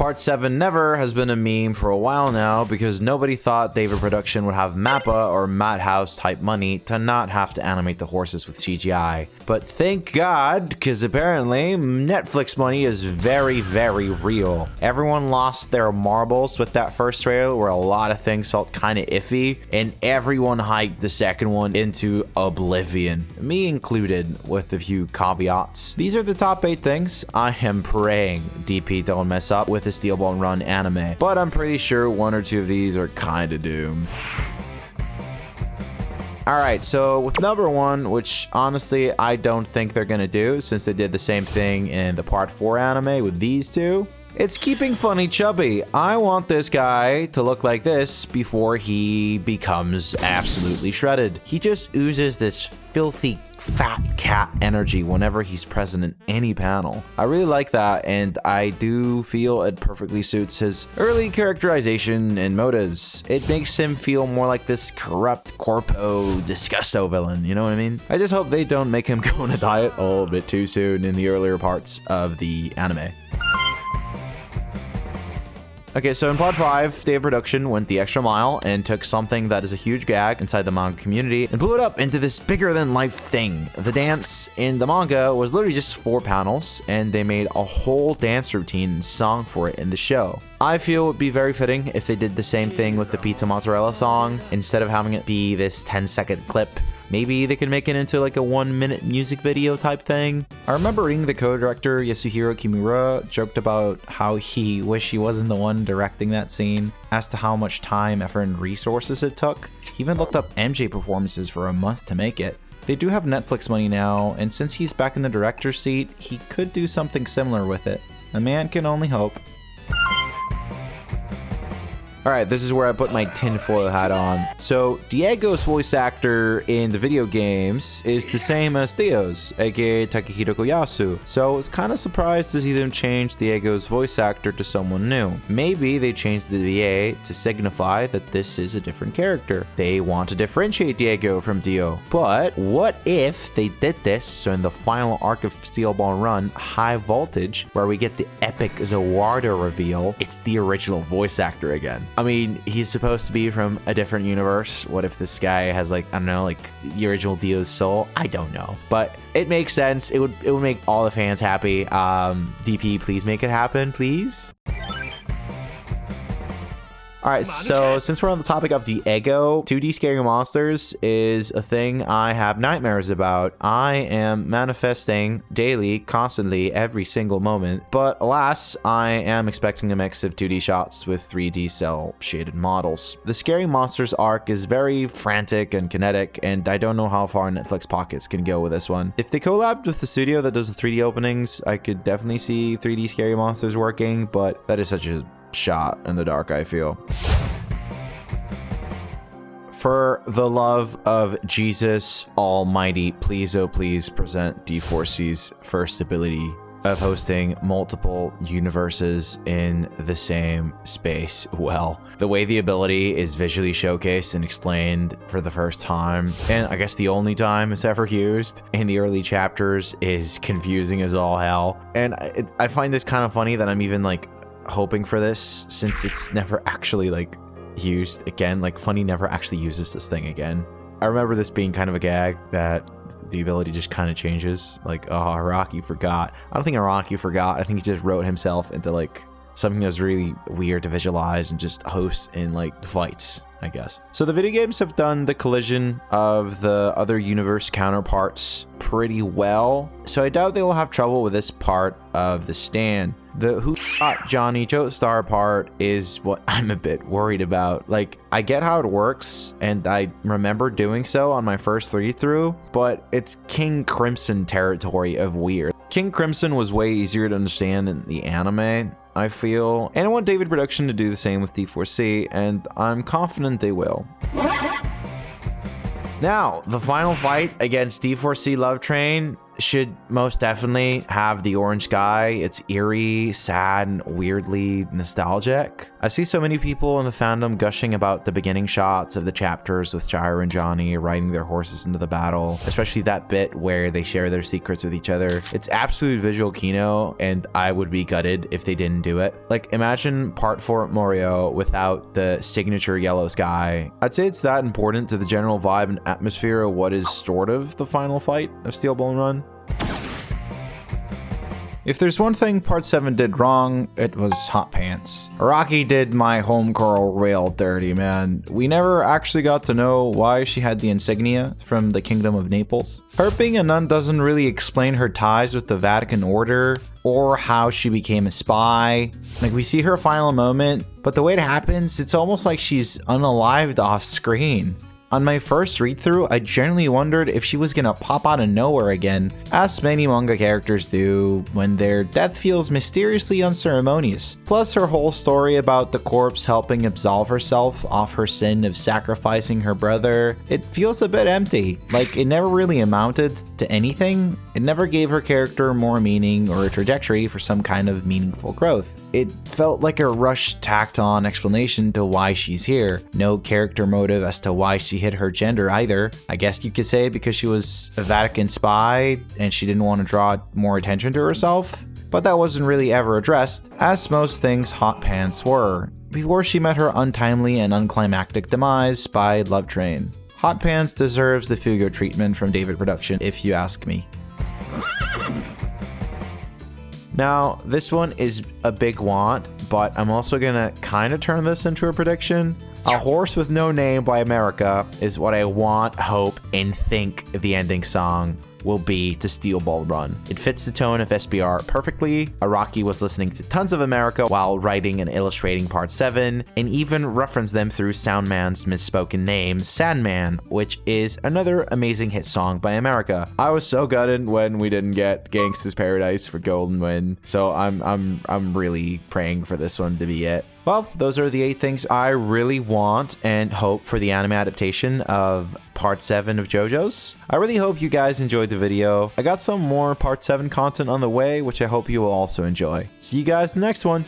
Part 7 Never has been a meme for a while now because nobody thought David Production would have Mappa or Madhouse type money to not have to animate the horses with CGI. But thank God, because apparently Netflix money is very, very real. Everyone lost their marbles with that first trailer where a lot of things felt kind of iffy, and everyone hyped the second one into oblivion, me included, with a few caveats. These are the top 8 things I am praying DP don't mess up with the Steel Ball Run anime, but I'm pretty sure 1 or 2 of these are kind of doomed. Alright, so with number 1, which honestly I don't think they're gonna do since they did the same thing in the Part 4 anime with these two, it's keeping Funny chubby. I want this guy to look like this before he becomes absolutely shredded. He just oozes this filthy fat cat energy whenever he's present in any panel. I really like that, and I do feel it perfectly suits his early characterization and motives. It makes him feel more like this corrupt corpo disgusto villain, you know what I mean? I just hope they don't make him go on a diet a little bit too soon in the earlier parts of the anime. Okay, so in Part 5, David Production went the extra mile and took something that is a huge gag inside the manga community and blew it up into this bigger-than-life thing. The dance in the manga was literally just 4 panels, and they made a whole dance routine and song for it in the show. I feel it would be very fitting if they did the same thing with the Pizza Mozzarella song. Instead of having it be this 10-second clip, maybe they could make it into like a 1-minute music video type thing. I remember reading the co-director Yasuhiro Kimura joked about how he wished he wasn't the one directing that scene as to how much time, effort, and resources it took. He even looked up MJ performances for a month to make it. They do have Netflix money now, and since he's back in the director's seat, he could do something similar with it. A man can only hope. Alright, this is where I put my tinfoil hat on. So, Diego's voice actor in the video games is the same as Theo's, aka Takehiro Koyasu. So, I was kind of surprised to see them change Diego's voice actor to someone new. Maybe they changed the DA to signify that this is a different character. They want to differentiate Diego from Dio. But, what if they did this so in the final arc of Steel Ball Run, High Voltage, where we get the epic Zawardo reveal, it's the original voice actor again? I mean, he's supposed to be from a different universe. What if this guy has like, I don't know, like the original Dio's soul? I don't know. But it makes sense. It would make all the fans happy. DP, please make it happen, please. Alright, so since we're on the topic of Diego, 2D scary monsters is a thing I have nightmares about. I am manifesting daily, constantly, every single moment. But alas, I am expecting a mix of 2D shots with 3D cell shaded models. The Scary Monsters arc is very frantic and kinetic, and I don't know how far Netflix Pockets can go with this one. If they collabed with the studio that does the 3D openings, I could definitely see 3D Scary Monsters working, but that is such a shot in the dark, I feel. For the love of Jesus Almighty, please, oh please, present D4C's first ability of hosting multiple universes in the same space well. The way the ability is visually showcased and explained for the first time, and I guess the only time it's ever used in the early chapters, is confusing as all hell. And I find this kind of funny that I'm even like hoping for this since it's never actually like used again. Like Funny never actually uses this thing again. I remember this being kind of a gag that the ability just kind of changes, like, oh, Araki forgot. I don't think Araki forgot. I think he just wrote himself into like something that was really weird to visualize and just host in like fights, I guess. So the video games have done the collision of the other universe counterparts pretty well, so I doubt they will have trouble with this part of the stand. The who shot Johnny Joestar part is what I'm a bit worried about. Like, I get how it works, and I remember doing so on my first read-through, but it's King Crimson territory of weird. King Crimson was way easier to understand in the anime, I feel, and I want David Production to do the same with D4C, and I'm confident they will. Now, the final fight against D4C Love Train should most definitely have the orange sky. It's eerie, sad, and weirdly nostalgic. I see so many people in the fandom gushing about the beginning shots of the chapters with Gyra and Johnny riding their horses into the battle, especially that bit where they share their secrets with each other. It's absolute visual kino, and I would be gutted if they didn't do it. Like, imagine Part 4 Morio without the signature yellow sky. I'd say it's that important to the general vibe and atmosphere of what is sort of the final fight of Steel Ball Run. If there's one thing Part 7 did wrong, it was hot pants. Araki did my homegirl real dirty, man. We never actually got to know why she had the insignia from the Kingdom of Naples. Her being a nun doesn't really explain her ties with the Vatican Order or how she became a spy. Like, we see her final moment, but the way it happens, it's almost like she's unalived off screen. On my first read-through, I genuinely wondered if she was gonna pop out of nowhere again, as many manga characters do when their death feels mysteriously unceremonious. Plus, her whole story about the corpse helping absolve herself of her sin of sacrificing her brother, it feels a bit empty. Like, it never really amounted to anything. It never gave her character more meaning or a trajectory for some kind of meaningful growth. It felt like a rushed, tacked-on explanation to why she's here. No character motive as to why she hid her gender either. I guess you could say because she was a Vatican spy and she didn't want to draw more attention to herself. But that wasn't really ever addressed, as most things Hot Pants were, before she met her untimely and unclimactic demise by Love Train. Hot Pants deserves the Fugo treatment from David Production, if you ask me. Now, this one is a big want, but I'm also gonna kind of turn this into a prediction. A Horse with No Name by America is what I want, hope, and think the ending song will be to Steel Ball Run. It fits the tone of SBR perfectly. Araki was listening to tons of America while writing and illustrating Part 7, and even referenced them through Soundman's misspoken name, Sandman, which is another amazing hit song by America. I was so gutted when we didn't get Gangsta's Paradise for Golden Wind, so I'm really praying for this one to be it. Well, those are the 8 things I really want and hope for the anime adaptation of Part 7 of JoJo's. I really hope you guys enjoyed the video. I got some more Part 7 content on the way, which I hope you will also enjoy. See you guys in the next one.